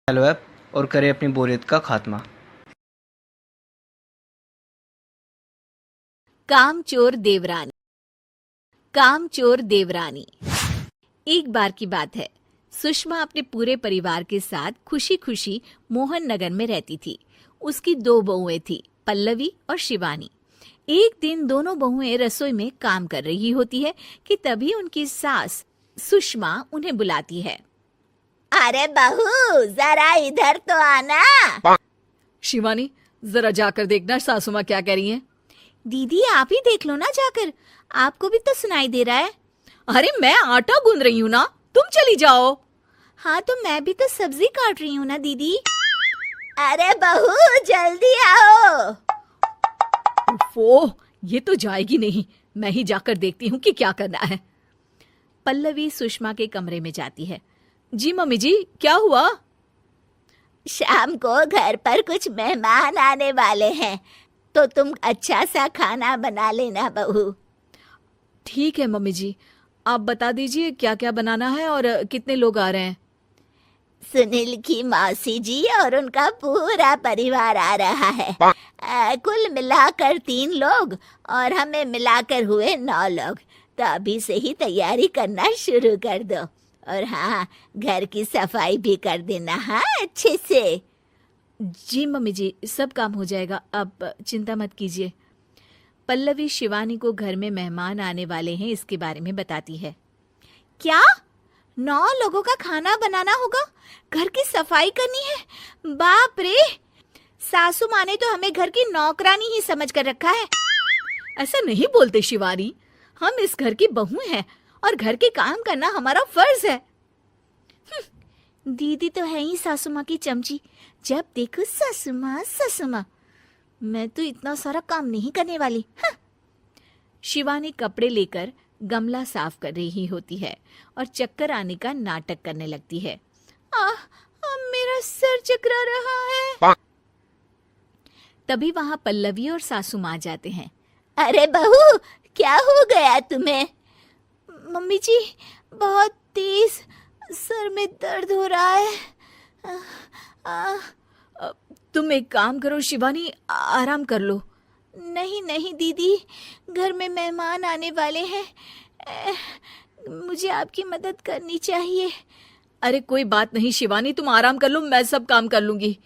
Hello app और करें अपनी बोरियत का खात्मा। कामचोर देवरानी। कामचोर देवरानी। एक बार की बात है, सुषमा अपने पूरे परिवार के साथ खुशी खुशी मोहन नगर में रहती थी। उसकी 2 बहुएं थी, पल्लवी और शिवानी। एक दिन दोनों बहुएं रसोई में काम कर रही होती है कि तभी उनकी सास सुषमा उन्हें बुलाती है। अरे बहू, जरा इधर तो आना। शिवानी, जरा जाकर देखना सासू माँ क्या कह रही हैं। दीदी आप ही देख लो ना जाकर, आपको भी तो सुनाई दे रहा है। अरे मैं आटा गूंद रही हूँ ना, तुम चली जाओ। हाँ तो मैं भी तो सब्जी काट रही हूँ ना दीदी। अरे बहू जल्दी आओ। ओफो, ये तो जाएगी नहीं। मैं ही जाकर देखती हूँ कि क्या करना है। पल्लवी सुषमा के कमरे में जाती है। जी मम्मी जी, क्या हुआ? शाम को घर पर कुछ मेहमान आने वाले हैं, तो तुम अच्छा सा खाना बना लेना बहू। ठीक है मम्मी जी, आप बता दीजिए क्या क्या बनाना है और कितने लोग आ रहे हैं। सुनील की मौसी जी और उनका पूरा परिवार आ रहा है। कुल मिलाकर 3 लोग और हमें मिलाकर हुए 9 लोग। तो अभी से ही तैयारी करना शुरू कर दो। और हाँ, घर की सफाई भी कर देना, हाँ अच्छे से। जी मम्मी जी, सब काम हो जाएगा, आप चिंता मत कीजिए। पल्लवी शिवानी को घर में मेहमान आने वाले हैं इसके बारे में बताती है। क्या 9 लोगों का खाना बनाना होगा, घर की सफाई करनी है? बाप रे, सासू माँ ने तो हमें घर की नौकरानी ही समझ कर रखा है। ऐसा नहीं बोलते शिवानी, हम इस घर की बहू हैं और घर के काम करना हमारा फर्ज है। दीदी तो है ही सासू माँ की चमची, जब देखो सासू माँ सासू माँ। मैं तो इतना सारा काम नहीं करने वाली। शिवानी कपड़े लेकर गमला साफ कर रही होती है और चक्कर आने का नाटक करने लगती है। मेरा सर चकरा रहा है। तभी वहां पल्लवी और सासू माँ जाते हैं। अरे बहू, क्या हो गया तुम्हें? मम्मी जी, बहुत तेज सर में दर्द हो रहा है। तुम एक काम करो शिवानी, आराम कर लो। नहीं नहीं दीदी, घर में मेहमान आने वाले हैं, मुझे आपकी मदद करनी चाहिए। अरे कोई बात नहीं शिवानी, तुम आराम कर लो, मैं सब काम कर लूंगी।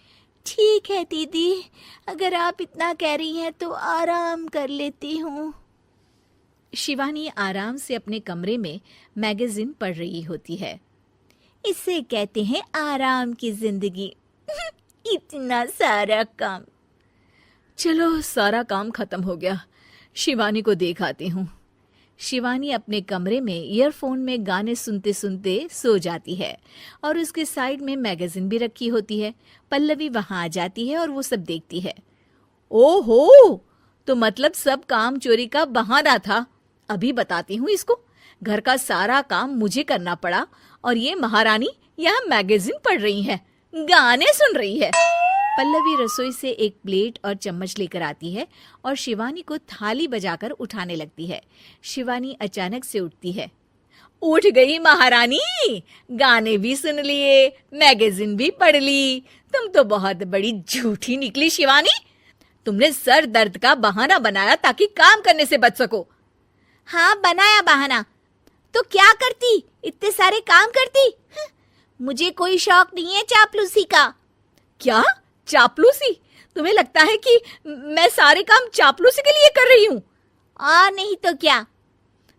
ठीक है दीदी, अगर आप इतना कह रही हैं तो आराम कर लेती हूँ। शिवानी आराम से अपने कमरे में मैगजीन पढ़ रही होती है। इसे कहते हैं आराम की जिंदगी। इतना सारा काम। चलो सारा काम खत्म हो गया, शिवानी को देख आती हूँ। शिवानी अपने कमरे में ईयरफोन में गाने सुनते सुनते सो जाती है और उसके साइड में मैगजीन भी रखी होती है। पल्लवी वहां आ जाती है और वो सब देखती है। ओहो, तो मतलब सब काम चोरी का बहाना था। अभी बताती हूँ इसको। घर का सारा काम मुझे करना पड़ा और ये महारानी यहाँ मैगजीन पढ़ रही है, गाने सुन रही है। पल्लवी रसोई से एक प्लेट और चम्मच लेकर आती है और शिवानी को थाली बजाकर उठाने लगती है। शिवानी अचानक से उठती है। उठ गई महारानी, गाने भी सुन लिए, मैगजीन भी पढ़ ली। तुम तो बहुत बड़ी झूठी निकली शिवानी। तुमने सर दर्द का बहाना बनाया ताकि काम करने से बच सको। हाँ बनाया बहाना, तो क्या करती, इतने सारे काम करती। मुझे कोई शौक नहीं है चापलूसी का। क्या चापलूसी? तुम्हें लगता है कि मैं सारे काम चापलूसी के लिए कर रही हूँ? नहीं तो क्या।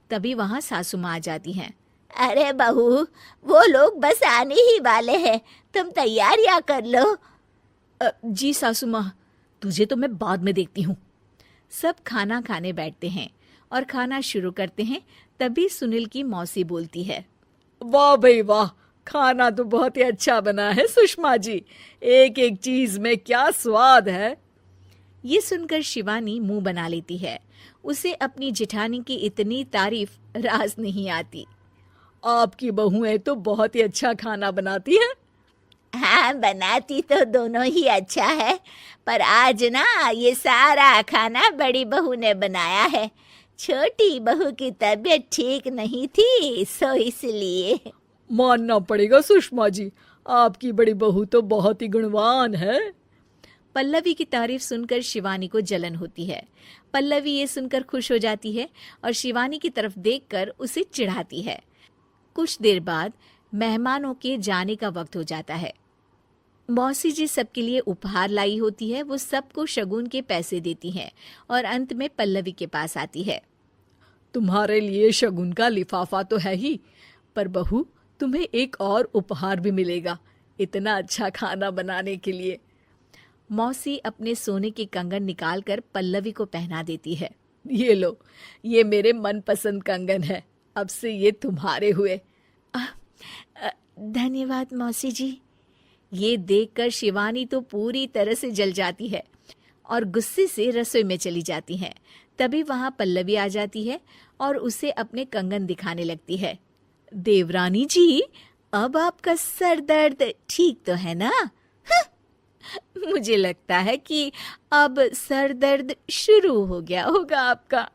तभी वहां सासू माँ आ जाती हैं। अरे बहू, वो लोग बस आने ही वाले हैं, तुम तैयारियां कर लो। जी सासू माँ, तुझे तो मैं बाद में देखती हूँ। सब खाना खाने बैठते हैं और खाना शुरू करते हैं। तभी सुनील की मौसी बोलती है। वाह भाई वाह, खाना तो बहुत ही अच्छा बना है सुषमा जी, एक एक चीज में क्या स्वाद है। ये सुनकर शिवानी मुंह बना लेती है। उसे अपनी जेठानी की इतनी तारीफ रास नहीं आती। आपकी बहुएं तो बहुत ही अच्छा खाना बनाती हैं। हाँ बनाती तो दोनों ही अच्छा है, पर आज ना ये सारा खाना बड़ी बहू ने बनाया है। छोटी बहू की तबीयत ठीक नहीं थी, सो इसलिए। मानना पड़ेगा सुषमा जी, आपकी बड़ी बहू तो बहुत ही गुणवान है। पल्लवी की तारीफ सुनकर शिवानी को जलन होती है। पल्लवी ये सुनकर खुश हो जाती है और शिवानी की तरफ देखकर उसे चिढ़ाती है। कुछ देर बाद मेहमानों के जाने का वक्त हो जाता है। मौसी जी सबके लिए उपहार लाई होती है। वो सबको शगुन के पैसे देती हैं और अंत में पल्लवी के पास आती है। तुम्हारे लिए शगुन का लिफाफा तो है ही, पर बहू तुम्हें एक और उपहार भी मिलेगा इतना अच्छा खाना बनाने के लिए। मौसी अपने सोने के कंगन निकालकर पल्लवी को पहना देती है। ये लो, ये मेरे मनपसंद कंगन है, अब से ये तुम्हारे हुए। धन्यवाद मौसी जी। ये देखकर शिवानी तो पूरी तरह से जल जाती है और गुस्से से रसोई में चली जाती है। तभी वहां पल्लवी आ जाती है और उसे अपने कंगन दिखाने लगती है। देवरानी जी, अब आपका सर दर्द ठीक तो है ना? मुझे लगता है कि अब सर दर्द शुरू हो गया होगा आपका।